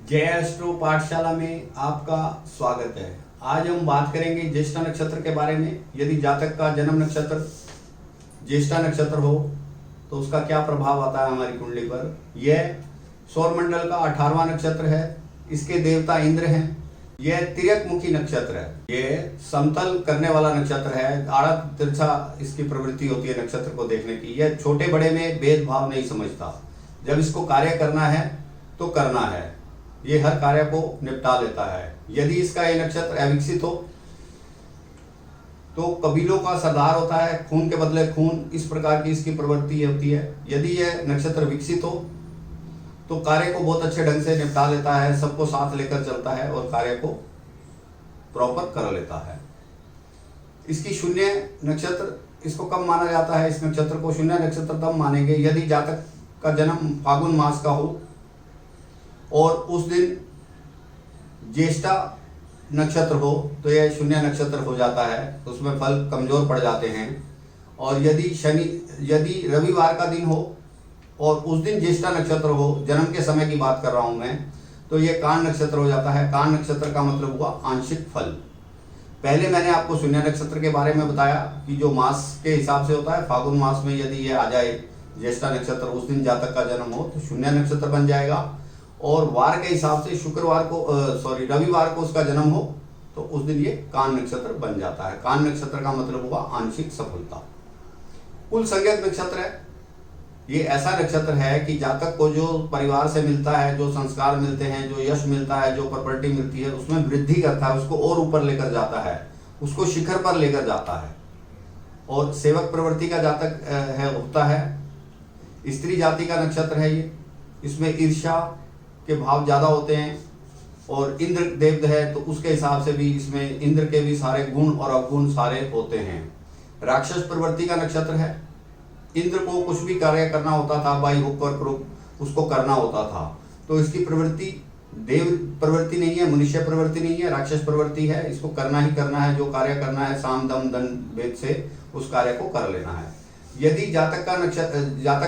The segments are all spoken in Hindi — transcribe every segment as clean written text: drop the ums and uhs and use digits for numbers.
जय एस्ट्रो पाठशाला में आपका स्वागत है। आज हम बात करेंगे ज्येष्ठा नक्षत्र के बारे में। यदि जातक का जन्म नक्षत्र ज्येष्ठा नक्षत्र हो तो उसका क्या प्रभाव आता है हमारी कुंडली पर। यह सौरमंडल का 18वां नक्षत्र है। इसके देवता इंद्र हैं। यह तिर्यकमुखी नक्षत्र है। यह समतल करने वाला नक्षत्र है। आड़ा तिरछा इसकी प्रवृत्ति होती है नक्षत्र को देखने की। यह छोटे बड़े में भेदभाव नहीं समझता। जब इसको कार्य करना है तो करना है। ये हर कार्य को निपटा लेता है। यदि इसका ये नक्षत्र अविकसित हो तो कबीलों का सरदार होता है। खून के बदले खून, इस प्रकार की इसकी प्रवृत्ति होती है। यदि यह नक्षत्र विकसित हो तो कार्य को बहुत अच्छे ढंग से निपटा लेता है, सबको साथ लेकर चलता है और कार्य को प्रॉपर कर लेता है। इसकी शून्य नक्षत्र, इसको कब माना जाता है? इस नक्षत्र को शून्य नक्षत्र तब मानेंगे यदि जातक का जन्म फागुन मास का हो और उस दिन ज्येष्ठा नक्षत्र हो तो यह शून्य नक्षत्र हो जाता है। उसमें फल कमजोर पड़ जाते हैं। और यदि रविवार का दिन हो और उस दिन ज्येष्ठा नक्षत्र हो, जन्म के समय की बात कर रहा हूं मैं, तो यह कान नक्षत्र हो जाता है। कान नक्षत्र का मतलब हुआ आंशिक फल। पहले मैंने आपको शून्य नक्षत्र के बारे में बताया कि जो मास के हिसाब से होता है, फागुन मास में यदि यह आ जाए ज्येष्ठा नक्षत्र, उस दिन जातक का जन्म हो तो शून्य नक्षत्र बन जाएगा। और वार के हिसाब से रविवार को उसका जन्म हो तो उस दिन ये कान नक्षत्र बन जाता है। कान नक्षत्र का मतलब हुआ आंशिक सफलता। कुल संज्ञक नक्षत्र है। ये ऐसा नक्षत्र है कि जातक को जो परिवार से मिलता है, जो संस्कार मिलते हैं, जो यश मिलता है, जो प्रॉपर्टी मिलती है, उसमें वृद्धि करता है, उसको और ऊपर लेकर जाता है, उसको शिखर पर लेकर जाता है। और सेवक प्रवृत्ति का जातक होता है। स्त्री जाति का नक्षत्र है ये। इसमें ईर्ष्या के भाव ज्यादा होते हैं। और इंद्र देव है तो उसके हिसाब से भी इसमें इंद्र के भी सारे गुण और अवगुण सारे होते हैं। राक्षस प्रवृत्ति का नक्षत्र है। इंद्र को कुछ भी कार्य करना होता था, बाई हुक और क्रुक, उसको करना होता था। तो इसकी प्रवृत्ति देव प्रवृत्ति नहीं है, मनुष्य प्रवृत्ति नहीं है, राक्षस प्रवृत्ति है। इसको करना ही करना है। जो कार्य करना है साम दम दंड भेद से उस कार्य को कर लेना है। यदि जातक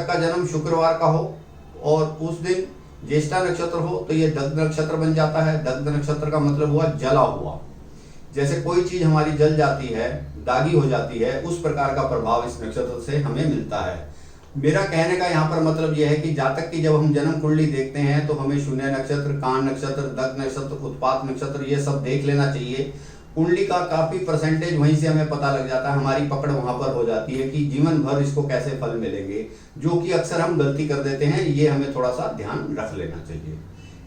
का जन्म शुक्रवार का हो और उस दिन ज्येष्ठा नक्षत्र हो तो ये दग्ध नक्षत्र बन जाता है। दग्ध नक्षत्र का मतलब हुआ जला हुआ। जैसे कोई चीज हमारी जल जाती है, दागी हो जाती है, उस प्रकार का प्रभाव इस नक्षत्र से हमें मिलता है। मेरा कहने का यहाँ पर मतलब यह है कि जातक की जब हम जन्म कुंडली देखते हैं तो हमें शून्य नक्षत्र, कान नक्षत्र, दग्ध नक्षत्र, उत्पात नक्षत्र, ये सब देख लेना चाहिए। कुंडली का काफी परसेंटेज वहीं से हमें पता लग जाता है। हमारी पकड़ वहां पर हो जाती है कि जीवन भर इसको कैसे फल मिलेंगे, जो कि अक्सर हम गलती कर देते हैं। ये हमें थोड़ा सा ध्यान रख लेना चाहिए।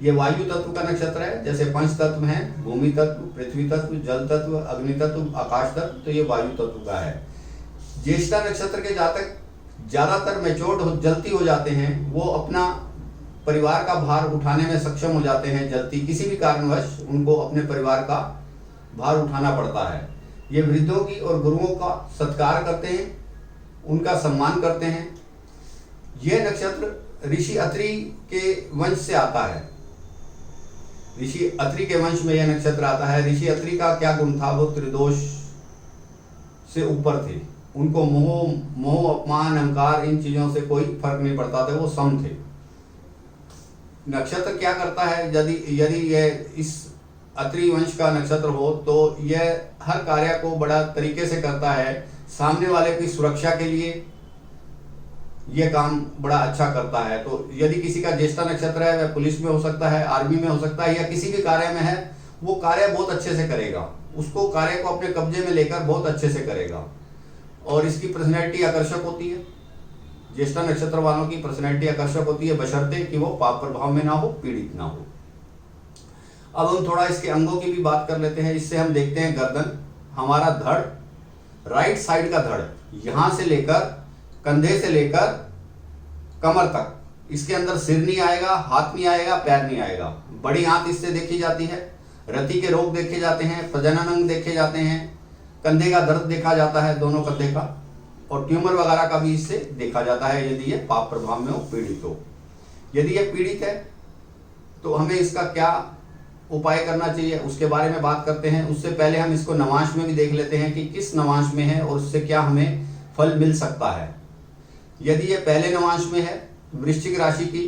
ये वायु तत्व का नक्षत्र है। जैसे 5 तत्व हैं, भूमि तत्व, पृथ्वी तत्व, जल तत्व, अग्नि तत्व, आकाश तत्व, तो ये वायु तत्व का है। ज्येष्ठा नक्षत्र के जातक ज्यादातर मैच्योर्ड जल्दी हो जाते हैं। वो अपना परिवार का भार उठाने में सक्षम हो जाते हैं। जल्दी किसी भी कारणवश उनको अपने परिवार का भार उठाना पड़ता है। ये वृद्धों की और गुरुओं का सत्कार करते हैं, उनका सम्मान करते हैं। यह नक्षत्र ऋषि अत्रि के वंश से आता है। ऋषि अत्रि के वंश में यह नक्षत्र आता है। ऋषि अत्रि का क्या गुण था? वो त्रिदोष से ऊपर थे। उनको मोह, अपमान, अहंकार, इन चीजों से कोई फर्क नहीं पड़ता था। वो सम थे। नक्षत्र क्या करता है? यदि यह इस अत्रि वंश का नक्षत्र हो तो यह हर कार्य को बड़ा तरीके से करता है। सामने वाले की सुरक्षा के लिए यह काम बड़ा अच्छा करता है। तो यदि किसी का ज्येष्ठा नक्षत्र है, वह पुलिस में हो सकता है, आर्मी में हो सकता है, या किसी भी कार्य में है, वो कार्य बहुत अच्छे से करेगा। उसको कार्य को अपने कब्जे में लेकर बहुत अच्छे से करेगा। और इसकी पर्सनैलिटी आकर्षक होती है। ज्येष्ठा नक्षत्र वालों की पर्सनैलिटी आकर्षक होती है, बशर्ते कि वो पाप प्रभाव में ना हो, पीड़ित ना हो। अब हम थोड़ा इसके अंगों की भी बात कर लेते हैं। इससे हम देखते हैं गर्दन, हमारा धड़, राइट साइड का धड़, यहां से लेकर कंधे से लेकर कमर तक, इसके अंदर सिर नहीं आएगा, हाथ नहीं आएगा, पैर नहीं आएगा। बड़ी आंत इससे देखी जाती है। रति के रोग देखे जाते हैं, प्रजनन अंग देखे जाते हैं, कंधे का दर्द देखा जाता है, दोनों कंधे का, और ट्यूमर वगैरह का भी इससे देखा जाता है यदि ये पाप प्रभाव में हो, पीड़ित हो। यदि ये पीड़ित है तो हमें इसका क्या उपाय करना चाहिए उसके बारे में बात करते हैं। उससे पहले हम इसको नवांश में भी देख लेते हैं कि किस नवांश में है और उससे क्या हमें फल मिल सकता है। यदि ये पहले नवांश में है, वृश्चिक राशि की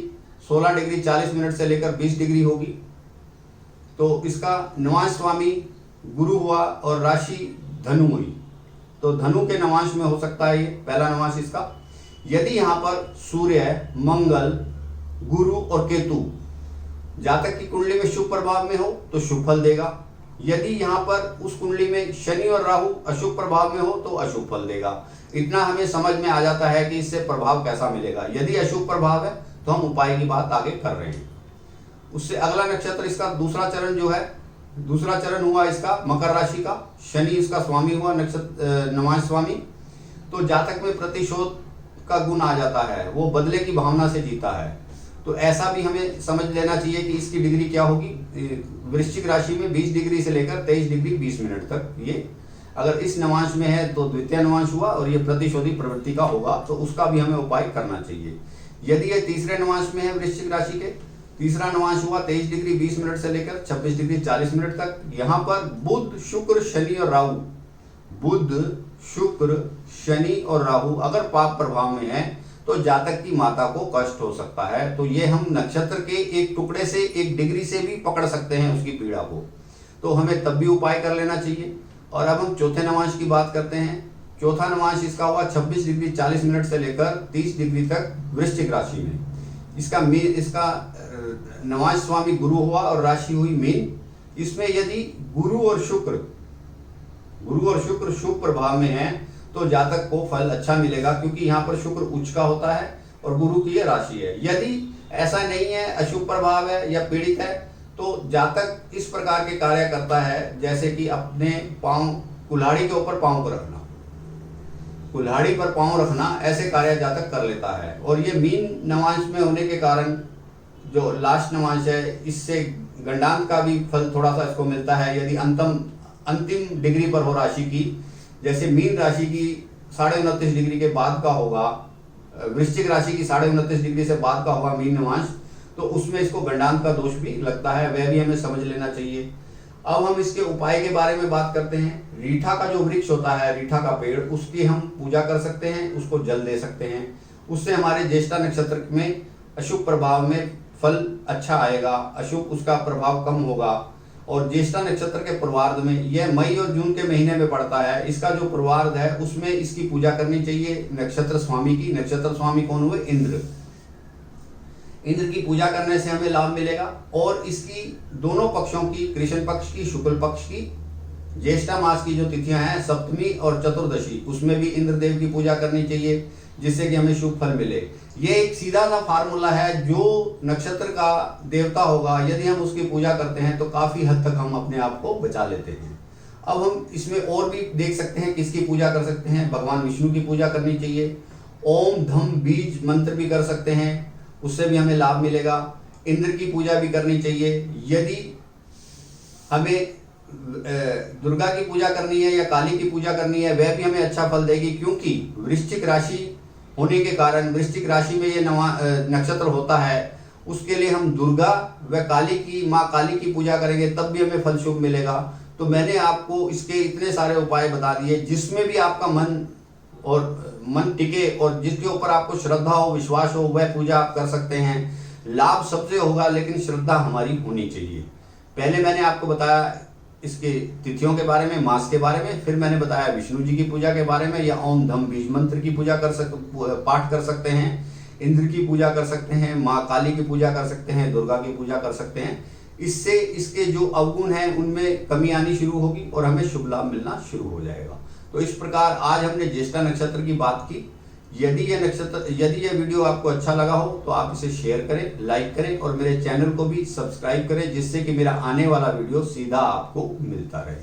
16 डिग्री 40 मिनट से लेकर 20 डिग्री होगी। तो इसका नवांश स्वामी गुरु हुआ और राशि धनु हुई, तो धनु के नवांश में हो सकता है ये पहला नवांश इसका। यदि यहाँ पर सूर्य, मंगल, गुरु और केतु जातक की कुंडली में शुभ प्रभाव में हो तो शुभ फल देगा। यदि यहाँ पर उस कुंडली में शनि और राहु अशुभ प्रभाव में हो तो अशुभ फल देगा। इतना हमें समझ में आ जाता है कि इससे प्रभाव कैसा मिलेगा। यदि अशुभ प्रभाव है तो हम उपाय की बात आगे कर रहे हैं। उससे अगला नक्षत्र इसका दूसरा चरण जो है, दूसरा चरण हुआ इसका मकर राशि का, शनि इसका स्वामी हुआ, नक्षत्र नवांश स्वामी। तो जातक में प्रतिशोध का गुण आ जाता है, वो बदले की भावना से जीता है। तो ऐसा भी हमें समझ लेना चाहिए कि इसकी डिग्री क्या होगी। वृश्चिक राशि में 20 डिग्री से लेकर 23 डिग्री 20 मिनट तक, ये अगर इस नवांश में है तो द्वितीय नवांश हुआ और ये प्रतिशोधी प्रवृत्ति का होगा, तो उसका भी हमें उपाय करना चाहिए। यदि ये तीसरे नवांश में है वृश्चिक राशि के, तीसरा नवांश हुआ 23 डिग्री 20 मिनट से लेकर 26 डिग्री 40 मिनट तक। यहाँ पर बुध, शुक्र, शनि और राहु, बुध, शुक्र, शनि और राहु अगर पाप प्रभाव में है तो जातक की माता को कष्ट हो सकता है। तो ये हम नक्षत्र के एक टुकड़े से, एक डिग्री से भी पकड़ सकते हैं उसकी पीड़ा को, तो हमें तब भी उपाय कर लेना चाहिए। और अब हम चौथे नवांश की बात करते हैं। चौथा नवांश इसका हुआ 26 डिग्री 40 मिनट से लेकर 30 डिग्री तक वृश्चिक राशि में। इसका नवांश स्वामी गुरु हुआ और राशि हुई मीन। इसमें यदि गुरु और शुक्र शुभ प्रभाव में है तो जातक को फल अच्छा मिलेगा, क्योंकि यहाँ पर शुक्र उच्च का होता है और गुरु की ये राशि है। यदि ऐसा नहीं है, अशुभ प्रभाव है या पीड़ित है, तो जातक इस प्रकार के कार्य करता है, जैसे कि अपने पांव कुल्हाड़ी के ऊपर पांव को रखना, कुल्हाड़ी पर पांव रखना, ऐसे कार्य जातक कर लेता है। और ये मीन नवांश में होने के कारण जो लास्ट नवांश है, इससे गंडांत का भी फल थोड़ा सा इसको मिलता है। यदि अंतिम डिग्री पर हो राशि की, जैसे मीन राशि की 29.5 डिग्री के बाद का होगा, वृश्चिक राशि की 29.5 डिग्री से बाद का होगा मीन नवांश, तो उसमें इसको गंडांत का दोष भी लगता है, वह भी हमें समझ लेना चाहिए। अब हम इसके उपाय के बारे में बात करते हैं। रीठा का जो वृक्ष होता है, रीठा का पेड़, उसकी हम पूजा कर सकते हैं, उसको जल दे सकते हैं। उससे हमारे ज्येष्ठा नक्षत्र में अशुभ प्रभाव में फल अच्छा आएगा, अशुभ उसका प्रभाव कम होगा। और ज्येष्ठा नक्षत्र के पूर्वार्ध में, यह मई और जून के महीने में पड़ता है, इसका जो पूर्वार्ध है उसमें इसकी पूजा करनी चाहिए नक्षत्र स्वामी की। नक्षत्र स्वामी कौन हुए? इंद्र। इंद्र की पूजा करने से हमें लाभ मिलेगा। और इसकी दोनों पक्षों की, कृष्ण पक्ष की, शुक्ल पक्ष की, ज्येष्ठा मास की जो तिथियां हैं, सप्तमी और चतुर्दशी, उसमें भी इंद्र देव की पूजा करनी चाहिए, जिससे कि हमें शुभ फल मिले। ये एक सीधा सा फार्मूला है। जो नक्षत्र का देवता होगा, यदि हम उसकी पूजा करते हैं तो काफी हद तक हम अपने आप को बचा लेते हैं। अब हम इसमें और भी देख सकते हैं किसकी पूजा कर सकते हैं। भगवान विष्णु की पूजा करनी चाहिए। ओम धम बीज मंत्र भी कर सकते हैं, उससे भी हमें लाभ मिलेगा। इंद्र की पूजा भी करनी चाहिए। यदि हमें दुर्गा की पूजा करनी है या काली की पूजा करनी है, वह भी हमें अच्छा फल देगी, क्योंकि वृश्चिक राशि होने के कारण, वृश्चिक राशि में ये नक्षत्र होता है, उसके लिए हम दुर्गा व काली की, माँ काली की पूजा करेंगे, तब भी हमें फल शुभ मिलेगा। तो मैंने आपको इसके इतने सारे उपाय बता दिए, जिसमें भी आपका मन टिके और जिसके ऊपर आपको श्रद्धा हो, विश्वास हो, वह पूजा आप कर सकते हैं। लाभ सबसे होगा, लेकिन श्रद्धा हमारी होनी चाहिए। पहले मैंने आपको बताया इसके तिथियों के बारे में, मास के बारे में, फिर मैंने बताया विष्णु जी की पूजा के बारे में, या ओम धम बीज मंत्र की पूजा पाठ कर सकते हैं, इंद्र की पूजा कर सकते हैं, माँ काली की पूजा कर सकते हैं, दुर्गा की पूजा कर सकते हैं। इससे इसके जो अवगुण हैं उनमें कमी आनी शुरू होगी और हमें शुभ लाभ मिलना शुरू हो जाएगा। तो इस प्रकार आज हमने ज्येष्ठा नक्षत्र की बात की। यदि यह वीडियो आपको अच्छा लगा हो तो आप इसे शेयर करें, लाइक करें और मेरे चैनल को भी सब्सक्राइब करें, जिससे कि मेरा आने वाला वीडियो सीधा आपको मिलता रहे।